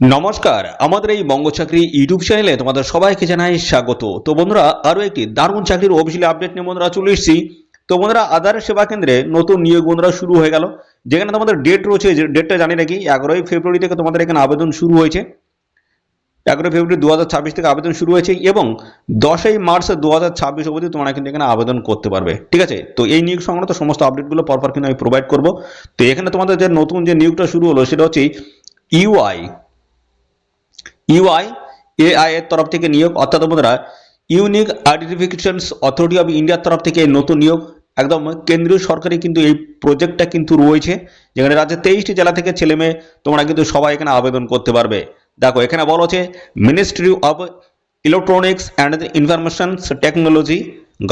নমস্কার, আমাদের এই বঙ্গ চাকরি ইউটিউব চ্যানেলে তোমাদের সবাইকে জানাই স্বাগত। তো বন্ধুরা, আরো একটি দারুণ চাকরির অফিসিয়াল আপডেট নিয়ে বন্ধুরা চলে এসেছি। তো বন্ধুরা, আধার সেবা কেন্দ্রে নতুন নিয়োগ বন্ধুরা শুরু হয়ে গেল। যেখানে তোমাদের ডেট রয়েছে, যে ডেটটা জানি নাকি 11ই ফেব্রুয়ারি থেকে তোমাদের এখানে আবেদন শুরু হয়েছে। 11 ফেব্রুয়ারি 2026 থেকে আবেদন শুরু হয়েছে এবং 10ই মার্চ 2026 অবধি তোমরা কিন্তু এখানে আবেদন করতে পারবে। ঠিক আছে, তো এই নিয়োগ সংক্রান্ত সমস্ত আপডেটগুলো পরপর কিন্তু আমি প্রোভাইড করব। তো এখানে তোমাদের যে নতুন যে নিয়োগটা শুরু হলো সেটা হচ্ছে ইউআই ইউআই এআই এর তরফ থেকে নিয়োগ, অর্থাৎ বন্ধুরা ইউনিক আইডেন্টিফিকেশনস অথরিটি অফ ইন্ডিয়ার তরফ থেকে নতুন নিয়োগ। একদম কেন্দ্রীয় সরকারি কিন্তু এই প্রজেক্টটা কিন্তু রয়েছে, যেখানে রাজ্যের 23টি জেলা থেকে ছেলে মেয়ে তোমরা কিন্তু সবাই এখানে আবেদন করতে পারবে। দেখো এখানে বলা হচ্ছে ministry of electronics and information technology,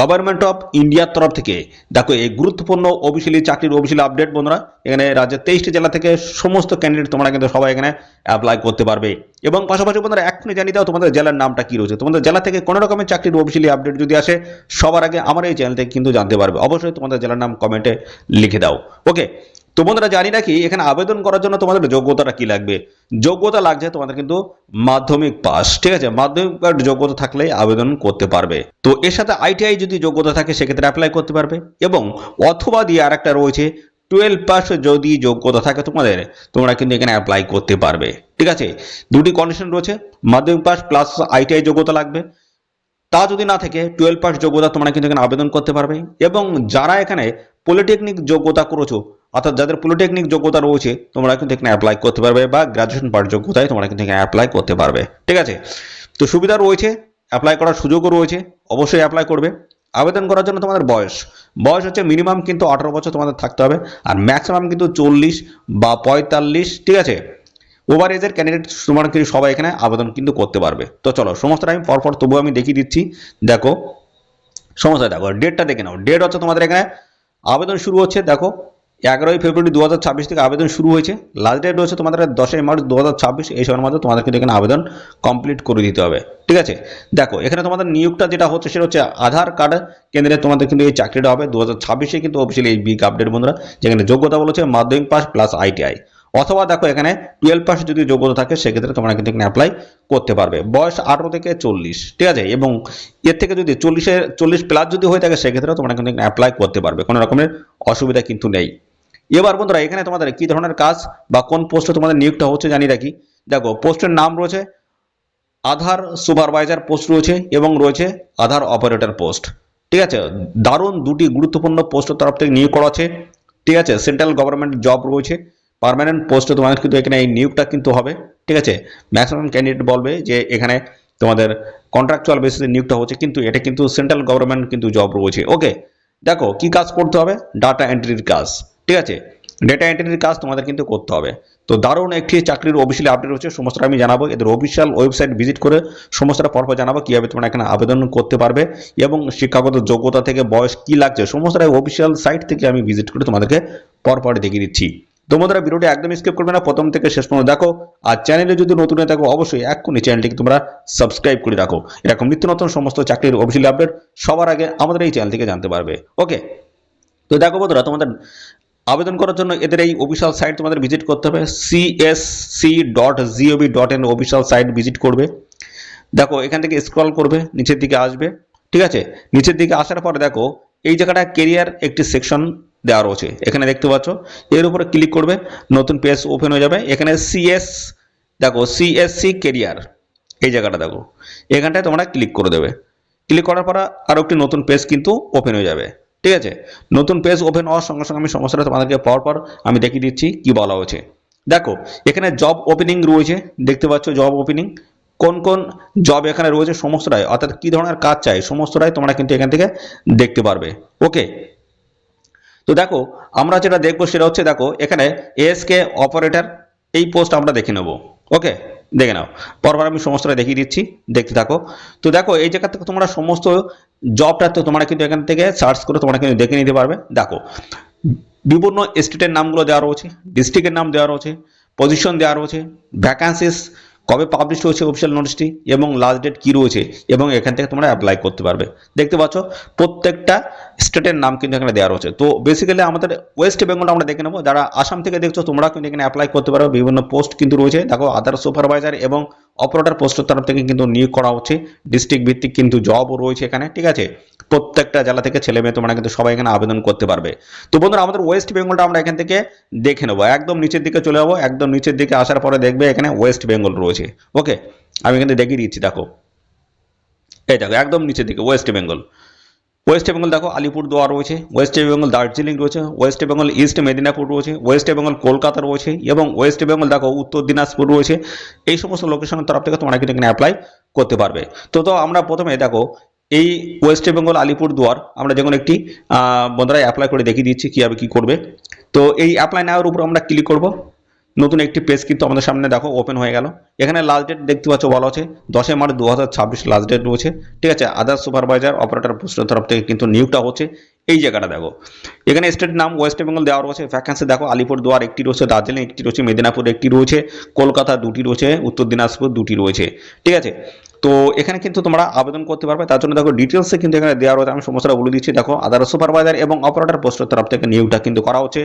government of ইন্ডিয়ার তরফ থেকে দেখো এই গুরুত্বপূর্ণ অফিসিয়ালি চাকরির অফিসিয়াল আপডেট বন্ধুরা। এখানে রাজ্যের 23টি জেলা থেকে সমস্ত ক্যান্ডিডেট তোমরা কিন্তু সবাই এখানে অ্যাপ্লাই করতে পারবে। এবং পাশাপাশি বন্ধুরা এখনই জানিয়ে দাও তোমাদের জেলার নামটা কি রয়েছে। তোমাদের জেলা থেকে কোনো রকমের চাকরির অফিসিয়ালি আপডেট যদি আসে সবার আগে আমার এই চ্যানেল থেকে কিন্তু জানতে পারবে। অবশ্যই তোমাদের জেলার নাম কমেন্টে লিখে দাও। ওকে, তো বন্ধুরা জানি নাকি এখানে আবেদন করার জন্য তোমাদের যোগ্যতাটা কি লাগবে। যোগ্যতা লাগছে তোমাদের কিন্তু মাধ্যমিক পাস। ঠিক আছে, মাধ্যমিক যোগ্যতা থাকলে আবেদন করতে পারবে। তো এর সাথে আইটিআই যদি যোগ্যতা থাকে সেক্ষেত্রে অ্যাপ্লাই করতে পারবে, এবং অথবা দিয়ে আর একটা রয়েছে 12 পাস যদি যোগ্যতা থাকে তোমাদের, তোমরা কিন্তু এখানে অ্যাপ্লাই করতে পারবে। ঠিক আছে, দুটি কন্ডিশন রয়েছে, মাধ্যমিক পাস প্লাস আইটিআই যোগ্যতা লাগবে। তা যদি না থাকে 12 পাস যোগ্যতা তোমরা কিন্তু এখানে আবেদন করতে পারবে। এবং যারা এখানে পলিটেকনিক যোগ্যতা করেছো, অর্থাৎ যাদের পলিটেকনিক যোগ্যতা রয়েছে তোমরা কিন্তু এখানে অ্যাপ্লাই করতে পারবে, বা গ্রাজুয়েশন পাস যোগ্যতায় তোমরা কিন্তু এখানে অ্যাপ্লাই করতে পারবে। ঠিক আছে, তো সুবিধা রয়েছে, অ্যাপ্লাই করার সুযোগও রয়েছে, অবশ্যই অ্যাপ্লাই করবে। আবেদন করার জন্য তোমাদের বয়স বয়স হচ্ছে মিনিমাম কিন্তু 18 বছর তোমাদের থাকতে হবে, আর ম্যাক্সিমাম কিন্তু 40 বা 45। ঠিক আছে, ওভার এজের ক্যান্ডিডেট তোমরা কিন্তু সবাই এখানে আবেদন কিন্তু করতে পারবে। তো চলো সমস্তটা আমি পরপর তবু আমি দেখিয়ে দিচ্ছি। দেখো সমস্ত, দেখো ডেটটা দেখে নাও। ডেট হচ্ছে তোমাদের এখানে আবেদন শুরু হচ্ছে, দেখো 11ই ফেব্রুয়ারি 2026 থেকে আবেদন শুরু হয়েছে। লাস্ট ডেট রয়েছে তোমাদের 10ই মার্চ 2026। এই সময়ের মধ্যে তোমাদের কিন্তু এখানে আবেদন কমপ্লিট করে দিতে হবে। ঠিক আছে, দেখো এখানে তোমাদের নিয়োগটা যেটা হচ্ছে সেটা হচ্ছে আধার কার্ড কেন্দ্রে তোমাদের কিন্তু এই চাকরিটা হবে 2026-এ কিন্তু অফিসিয়ালি এই বিগ আপডেট বন্ধুরা। যেখানে যোগ্যতা বলেছে মাধ্যমিক পাস প্লাস আইটিআই, অথবা দেখো এখানে 12 পাস যদি যোগ্যতা থাকে সেক্ষেত্রে তোমরা কিন্তু এখানে অ্যাপ্লাই করতে পারবে। বয়স 18 থেকে 40। ঠিক আছে, এবং এর থেকে যদি 40 প্লাস যদি হয়ে থাকে সেক্ষেত্রে তোমরা কিন্তু এখানে অ্যাপ্লাই করতে পারবে, কোনো রকমের অসুবিধা কিন্তু নেই। এবার বন্ধুরা এখানে তোমাদের কি ধরনের কাজ বা কোন পোস্টে তোমাদের নিয়োগটা হচ্ছে জানি রাখি। দেখো পোস্টের নাম রয়েছে আধার সুপারভাইজার পোস্ট রয়েছে, এবং রয়েছে আধার অপারেটর পোস্ট। ঠিক আছে, দারুণ দুটি গুরুত্বপূর্ণ পোস্টের তরফ থেকে নিয়োগ করা আছে। ঠিক আছে, সেন্ট্রাল গভর্নমেন্ট জব রয়েছে, পার্মানেন্ট পোস্টে তোমাদের কিন্তু এখানে এই নিয়োগটা কিন্তু হবে। ঠিক আছে, ম্যাক্সিমাম ক্যান্ডিডেট বলবে যে এখানে তোমাদের কন্ট্রাকচুয়াল বেসিসে নিয়োগটা হচ্ছে, কিন্তু এটা কিন্তু সেন্ট্রাল গভর্নমেন্ট কিন্তু জব রয়েছে। ওকে, দেখো কি কাজ করতে হবে, ডাটা এন্ট্রির কাজ। ঠিক আছে, ডেটা এন্ট্রির কাজ তোমাদের কিন্তু করতে হবে। তো দারুণ একটি চাকরির অফিসিয়াল আপডেট হচ্ছে, সমস্তটা আমি জানাবো। এদের অফিসিয়াল ওয়েবসাইট ভিজিট করে সমস্তটা পরপর জানাবো কিভাবে তোমরা এখানে আবেদন করতে পারবে, এবং শিক্ষাগত যোগ্যতা থেকে বয়স কি লাগছে সমস্তটা অফিসিয়াল সাইট থেকে আমি ভিজিট করে তোমাদেরকে পরপর দেখিয়ে দিচ্ছি। তোমাদের ভিডিওটি একদম স্কিপ করবে না, প্রথম থেকে শেষ পর্যন্ত দেখো। আর চ্যানেলে যদি নতুন হয়ে থাকো অবশ্যই এক্ষুনি চ্যানেলটিকে তোমরা সাবস্ক্রাইব করে রাখো, এরকম নিত্য নতুন সমস্ত চাকরির অফিসিয়াল আপডেট সবার আগে আমাদের এই চ্যানেল থেকে জানতে পারবে। ওকে, তো দেখো বন্ধুরা, তোমাদের আবেদন করার জন্য এদের এই অফিসিয়াল সাইট তোমাদের ভিজিট করতে হবে, csc.gov.in অফিসিয়াল সাইট ভিজিট করবে। দেখো এখান থেকে স্ক্রল করবে, নিচের দিকে আসবে। ঠিক আছে, নিচের দিকে আসার পরে দেখো এই জায়গাটা কেরিয়ার একটি সেকশন দেওয়া রয়েছে, এখানে দেখতে পাচ্ছ। এর উপরে ক্লিক করবে, নতুন পেজ ওপেন হয়ে যাবে। এখানে দেখো সিএসসি কেরিয়ার, এই জায়গাটা দেখো, এখানটায় তোমরা ক্লিক করে দেবে। ক্লিক করার পর আরও একটি নতুন পেজ কিন্তু ওপেন হয়ে যাবে। ঠিক আছে, নতুন পেজ ওপেন হওয়ার সঙ্গে সঙ্গে আমি সমস্যাটা তোমাদেরকে পরপর আমি দেখিয়ে দিচ্ছি কি বলা হয়েছে। দেখো এখানে জব ওপেনিং রয়েছে, দেখতে পাচ্ছ জব ওপেনিং, কোন কোন জব এখানে রয়েছে সমস্তটাই, অর্থাৎ কি ধরনের কাজ চাই সমস্তটাই তোমরা কিন্তু এখান থেকে দেখতে পারবে। ওকে, তো দেখো আমরা যেটা দেখবো সেটা হচ্ছে, দেখো এখানে এএসকে অপারেটর এই পোস্ট আমরা দেখে নেব। ওকে, দেখে নাও, পরপর আমি সমস্তটা দেখিয়ে দিচ্ছি, দেখতে থাকো। তো দেখো এই জায়গা থেকে তোমরা সমস্ত জবটা তো তোমরা কিন্তু এখান থেকে সার্চ করে তোমরা কিন্তু দেখে নিতে পারবে। দেখো বিভিন্ন স্টেটের নামগুলো দেওয়া রয়েছে, ডিস্ট্রিক্টের নাম দেওয়া রয়েছে, পজিশন দেওয়া রয়েছে, ভ্যাকান্সিস কবে পাবলিশ হয়েছে অফিসিয়াল নোটিশটি এবং লাস্ট ডেট কী রয়েছে এবং এখান থেকে তোমরা অ্যাপ্লাই করতে পারবে। দেখতে পাচ্ছ প্রত্যেকটা স্টেটের নাম কিন্তু এখানে দেওয়া রয়েছে। তো বেসিক্যালি আমাদের ওয়েস্ট বেঙ্গলটা আমরা দেখে নেবো। যারা আসাম থেকে দেখছো তোমরা কিন্তু এখানে অ্যাপ্লাই করতে পারো। বিভিন্ন পোস্ট কিন্তু রয়েছে, দেখো আদার সুপারভাইজার এবং অপারেটর পোস্টের তরফ থেকে কিন্তু নিয়োগ করা হচ্ছে। ডিস্ট্রিক্ট ভিত্তিক কিন্তু জবও রয়েছে এখানে, ঠিক আছে। প্রত্যেকটা জেলা থেকে ছেলে মেয়ে তোমরা কিন্তু সবাই এখানে আবেদন করতে পারবে। তো বন্ধুরা আমাদের ওয়েস্ট বেঙ্গলটা আমরা এখান থেকে দেখে নেবো। একদম নিচের দিকে চলে যাবো, একদম নিচের দিকে আসার পরে দেখবে এখানে ওয়েস্ট বেঙ্গল রয়েছে। ওকে, আমি এখানে দেখিয়ে দিচ্ছি, দেখো এই দেখো একদম নিচের দিকে ওয়েস্ট বেঙ্গল। ওয়েস্ট বেঙ্গল দেখো আলিপুরদুয়ার রয়েছে, ওয়েস্ট বেঙ্গল দার্জিলিং রয়েছে, ওয়েস্ট বেঙ্গল ইস্ট মেদিনীপুর রয়েছে, ওয়েস্ট বেঙ্গল কলকাতা রয়েছে এবং ওয়েস্ট বেঙ্গল দেখো উত্তর দিনাজপুর রয়েছে। এই সমস্ত লোকেশনের তরফ থেকে তোমরা কিন্তু এখানে অ্যাপ্লাই করতে পারবে। তো আমরা প্রথমে দেখো এই ওয়েস্ট বেঙ্গল আলিপুরদুয়ার আমরা যেমন একটি বন্ধুরা অ্যাপ্লাই করে দেখিয়ে দিচ্ছি কীভাবে কী করবে। তো এই অ্যাপ্লাই নেওয়ার উপর আমরা ক্লিক করব। নতুন একটি পেজ কিন্তু আমাদের সামনে দেখো ওপেন হয়ে গেল। এখানে লাস্ট ডেট দেখতে পাচ্ছ বলা আছে 10 মার্চ 2026 লাস্ট ডেট রয়েছে, ঠিক আছে। আদার সুপারভাইজার অপারেটর পোস্টের তরফ থেকে কিন্তু নিয়োগটা হচ্ছে। এই জায়গাটা দেখো এখানে স্টেট নাম ওয়েস্ট বেঙ্গল দেওয়া রয়েছে। ভ্যাকেন্সি দেখো আলিপুরদুয়ার একটি রয়েছে, দার্জিলিং একটি রয়েছে, মেদিনীপুর একটি রয়েছে, কলকাতা দুটি রয়েছে, উত্তর দিনাজপুর দুটি রয়েছে, ঠিক আছে। তো এখানে কিন্তু তোমরা আবেদন করতে পারবে। তার জন্য দেখো ডিটেলসে কিন্তু এখানে দেওয়া রয়েছে, আমি সমস্যাটা বলে দিচ্ছি। দেখো আদার সুপারভাইজার এবং অপারেটর পোস্টের তরফ থেকে নিয়োগটা কিন্তু করা হচ্ছে।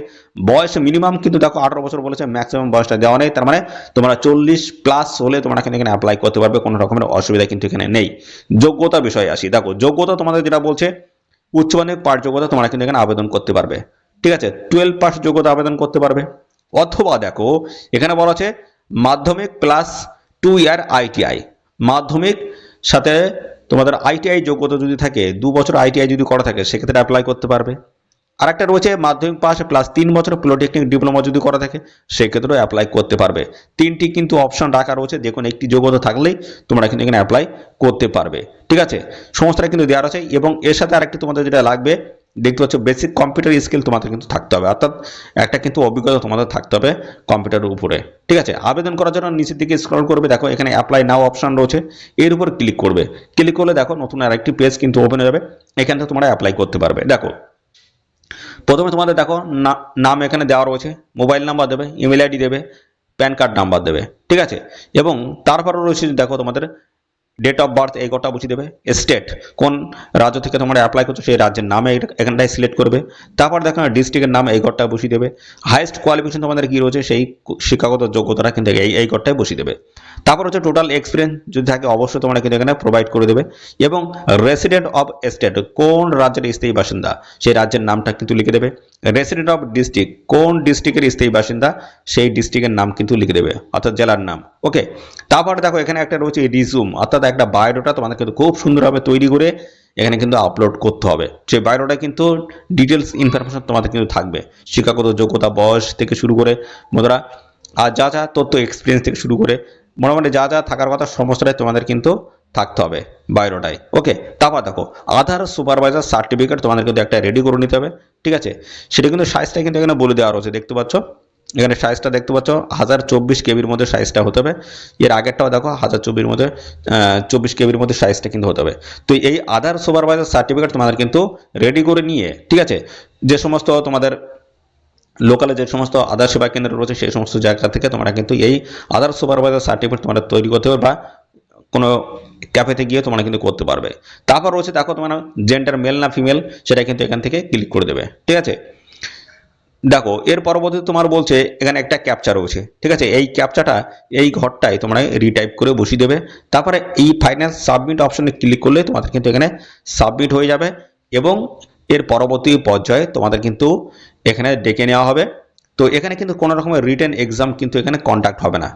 বয়স মিনিমাম কিন্তু দেখো 18 বছর বলেছে, ম্যাক্সিমাম বয়সটা দেওয়া নেই। তার মানে তোমরা 40+ হলে তোমরা এখানে অ্যাপ্লাই করতে পারবে, কোনো রকমের অসুবিধা কিন্তু এখানে নেই। যোগ্যতা বিষয়ে আসি, দেখো যোগ্যতা তোমাদের যেটা বলছে উচ্চ মাধ্যমিক পাস যোগ্যতা তোমরা কিন্তু এখানে আবেদন করতে পারবে, ঠিক আছে। 12 পাস যোগ্যতা আবেদন করতে পারবে, অথবা দেখো এখানে বলা আছে মাধ্যমিক প্লাস 2 ইয়ার ITI, মাধ্যমিক সাথে তোমাদের ITI যোগ্যতা যদি থাকে, 2 বছর ITI যদি করা থাকে সেক্ষেত্রে অ্যাপ্লাই করতে পারবে। আরেকটা রয়েছে মাধ্যমিক পাস প্লাস 3 বছর পলিটেকনিক ডিপ্লোমা যদি করা থাকে সেক্ষেত্রেও অ্যাপ্লাই করতে পারবে। তিনটি কিন্তু অপশন রাখা রয়েছে, যে কোনো একটি যোগ্যতা থাকলেই তোমরা কিন্তু এখানে অ্যাপ্লাই করতে পারবে, ঠিক আছে। সমস্তটা কিন্তু দেওয়া আছে এবং এর সাথে আরেকটি তোমাদের যেটা লাগবে দেখতে পাচ্ছ বেসিক কম্পিউটার স্কিল তোমাদের কিন্তু থাকতে হবে, অর্থাৎ একটা কিন্তু অভিজ্ঞতা তোমাদের থাকতে হবে কম্পিউটারের উপরে, ঠিক আছে। আবেদন করার জন্য নিচের দিকে স্ক্রল করবে, দেখো এখানে অ্যাপ্লাই নাও অপশন রয়েছে, এর উপর ক্লিক করবে। ক্লিক করলে দেখো নতুন আরেকটি পেজ কিন্তু ওপেন হয়ে যাবে, এখান থেকে তোমরা অ্যাপ্লাই করতে পারবে। দেখো প্রথমে তোমাদের দেখো নাম এখানে দেওয়া রয়েছে, মোবাইল নাম্বার দেবে, ইমেল আইডি দেবে, প্যান কার্ড নাম্বার দেবে, ঠিক আছে। এবং তারপরে রয়েছে দেখো তোমাদের ডেট অফ বার্থ এই গোটা বুঝিয়ে দেবে, স্টেট কোন রাজ্য থেকে তোমরা অ্যাপ্লাই করছো সেই রাজ্যের নামে এখানটায় সিলেক্ট করবে। তারপর দেখো ডিস্ট্রিক্টের নাম এই ঘরটা বসিয়ে দেবে। হাইয়েস্ট কোয়ালিফিকেশন তোমাদের কি রয়েছে সেই শিক্ষাগত যোগ্যতাটা কিন্তু এই ঘরটায় বসিয়ে দেবে। তারপর হচ্ছে টোটাল এক্সপিরিয়েন্স যদি থাকে অবশ্যই তোমরা কিন্তু এখানে প্রোভাইড করে দেবে। এবং রেসিডেন্ট অফ স্টেট কোন রাজ্যের স্থায়ী বাসিন্দা সেই রাজ্যের নামটা কিন্তু লিখে দেবে। রেসিডেন্ট অফ ডিস্ট্রিক্ট কোন ডিস্ট্রিক্টের স্থায়ী বাসিন্দা সেই ডিস্ট্রিক্টের নাম কিন্তু লিখে দেবে, অর্থাৎ জেলার নাম। ওকে, তারপর দেখো এখানে একটা রয়েছে রিজুম, অর্থাৎ একটা বায়োডাটা তোমাদের কিন্তু খুব সুন্দরভাবে তৈরি করে এখানে কিন্তু আপলোড করতে হবে। সেই বায়োডাটা কিন্তু ডিটেলস ইনফরমেশন তোমাদের কিন্তু থাকবে, শিক্ষাগত যোগ্যতা, বয়স থেকে শুরু করে বন্ধুরা আর যা যা তথ্য এক্সপিরিয়েন্স থেকে শুরু করে মোটামুটি যা যা থাকার কথা সমস্তটাই তোমাদের কিন্তু থাকতে হবে বায়োডাটায়। ওকে, তারপর দেখো আধার সুপারভাইজার সার্টিফিকেট তোমাদের কিন্তু একটা রেডি করে নিতে হবে, ঠিক আছে। সেটা কিন্তু সাইজটা কিন্তু এখানে বলে দেওয়া রয়েছে, দেখতে পাচ্ছ এখানে সাইজটা দেখতে পাচ্ছ 1024 কেবির মধ্যে সাইজটা হতে হবে। এর আগেরটাও দেখো 1024 মধ্যে 24 কেবির মধ্যে সাইজটা কিন্তু হতে হবে। তো এই আধার সুপারভাইজার সার্টিফিকেট তোমাদের কিন্তু রেডি করে নিয়ে, ঠিক আছে, যে সমস্ত তোমাদের লোকালে যে সমস্ত আধার সেবা কেন্দ্র রয়েছে সেই সমস্ত জায়গা থেকে তোমরা কিন্তু এই আধার সুপারভাইজার সার্টিফিকেট তোমরা তৈরি করতে হবে, বা কোনো ক্যাফেতে গিয়ে তোমরা কিন্তু করতে পারবে। তারপর রয়েছে দেখো তোমরা জেন্ডার মেল না ফিমেল সেটা কিন্তু এখান থেকে ক্লিক করে দেবে, ঠিক আছে। দেখো এর পরবর্তীতে তোমার বলছে এখানে একটা ক্যাপচা রয়েছে, ঠিক আছে। এই ক্যাপচাটা এই ঘরটায় তোমরা রিটাইপ করে বসিয়ে দেবে। তারপরে এই ফাইনাল সাবমিট অপশনে ক্লিক করলে তোমাদের কিন্তু এখানে সাবমিট হয়ে যাবে এবং এর পরবর্তী পর্যায়ে তোমাদের কিন্তু এখানে ডেকে নেওয়া হবে। তো এখানে কিন্তু কোনো রকমের রিটেন এক্সাম কিন্তু এখানে কন্ডাক্ট হবে না,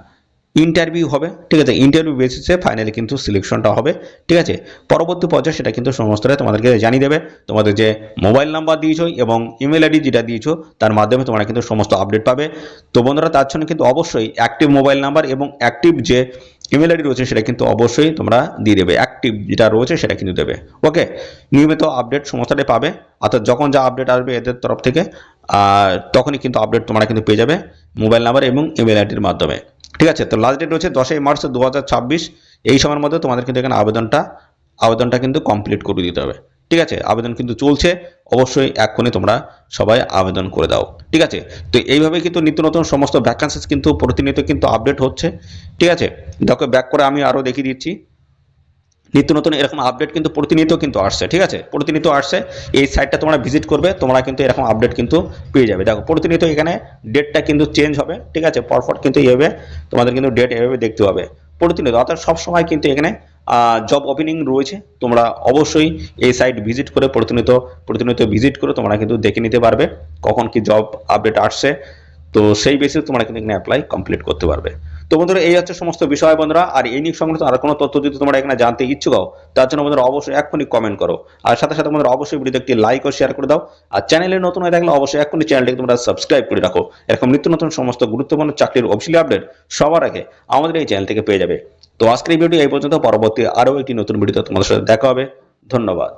ইন্টারভিউ হবে, ঠিক আছে। ইন্টারভিউ বেসিসে ফাইনালি কিন্তু সিলেকশনটা হবে, ঠিক আছে। পরবর্তী পর্যায়ে সেটা কিন্তু সমস্তটাই তোমাদেরকে জানিয়ে দেবে। তোমাদের যে মোবাইল নাম্বার দিয়েছো এবং ইমেল আইডি যেটা দিয়েছো তার মাধ্যমে তোমরা কিন্তু সমস্ত আপডেট পাবে। তো বন্ধুরা তার জন্য কিন্তু অবশ্যই অ্যাক্টিভ মোবাইল নাম্বার এবং অ্যাক্টিভ যে ইমেল আইডি রয়েছে সেটা কিন্তু অবশ্যই তোমরা দিয়ে দেবে, অ্যাক্টিভ যেটা রয়েছে সেটা কিন্তু দেবে। ওকে, নিয়মিত আপডেট সমস্তটাই পাবে, অর্থাৎ যখন যা আপডেট আসবে এদের তরফ থেকে তখনই কিন্তু আপডেট তোমরা কিন্তু পেয়ে যাবে মোবাইল নাম্বার এবং ইমেল আইডির মাধ্যমে, ঠিক আছে। তো লাস্ট ডেট রয়েছে 10 মার্চ 2026, এই সময়ের মধ্যে তোমাদের কিন্তু এখানে আবেদনটা কিন্তু কমপ্লিট করে দিতে হবে, ঠিক আছে, আবেদন কিন্তু চলছে, অবশ্যই এক্ষুনি তোমরা সবাই আবেদন করে দাও। ঠিক আছে, তো এইভাবে কিন্তু নিত্য নতুন সমস্ত ভ্যাকান্সিস কিন্তু প্রতিনিয়ত কিন্তু আপডেট হচ্ছে। ঠিক আছে, দেখো ব্যাক করে আমি আরও দেখিয়ে দিচ্ছি, নিত্য নতুন এরকম আপডেট কিন্তু প্রতিনিয়ত কিন্তু আসছে। ঠিক আছে, প্রতিনিয়ত আসছে, এই সাইটটা তোমরা ভিজিট করবে, তোমরা কিন্তু এরকম আপডেট কিন্তু পেয়ে যাবে। দেখো প্রতিনিয়ত এখানে ডেটটা কিন্তু চেঞ্জ হবে। ঠিক আছে, পরপর কিন্তু এইভাবে তোমাদের কিন্তু ডেট এভাবে দেখতে হবে প্রতিনিয়ত, অর্থাৎ সবসময় কিন্তু এখানে জব ওপেনিং রয়েছে। তোমরা অবশ্যই এই সাইট ভিজিট করে প্রতিনিয়ত প্রতিনিয়ত ভিজিট করে তোমরা কিন্তু দেখে নিতে পারবে কখন কি জব আপডেট আসছে। তো সেই বেসিস তোমরা কিন্তু এখানে অ্যাপ্লাই কমপ্লিট করতে পারবে। তো বন্ধুরা এই হচ্ছে সমস্ত বিষয় বন্ধুরা, আর এই নিয়ে সংক্রান্ত আর কোনো তথ্য যদি তোমরা এখানে জানতে ইচ্ছুক হও, তার জন্য বন্ধুরা অবশ্যই এক্ষুনি কমেন্ট করো, আর সাথে সাথে বন্ধুরা অবশ্যই ভিডিওতে একটি লাইক ও শেয়ার করে দাও, আর চ্যানেলে নতুন হয়ে থাকলে অবশ্যই এক্ষুনি চ্যানেলটিকে তোমরা সাবস্ক্রাইব করে রাখো। এরকম নিত্য নতুন সমস্ত গুরুত্বপূর্ণ চাকরির অফিসিয়ালি আপডেট সবার আগে আমাদের এই চ্যানেল থেকে পেয়ে যাবে। তো আজকের এই ভিডিও এই পর্যন্ত, পরবর্তী আরও একটি নতুন ভিডিওতে তোমাদের সাথে দেখা হবে। ধন্যবাদ।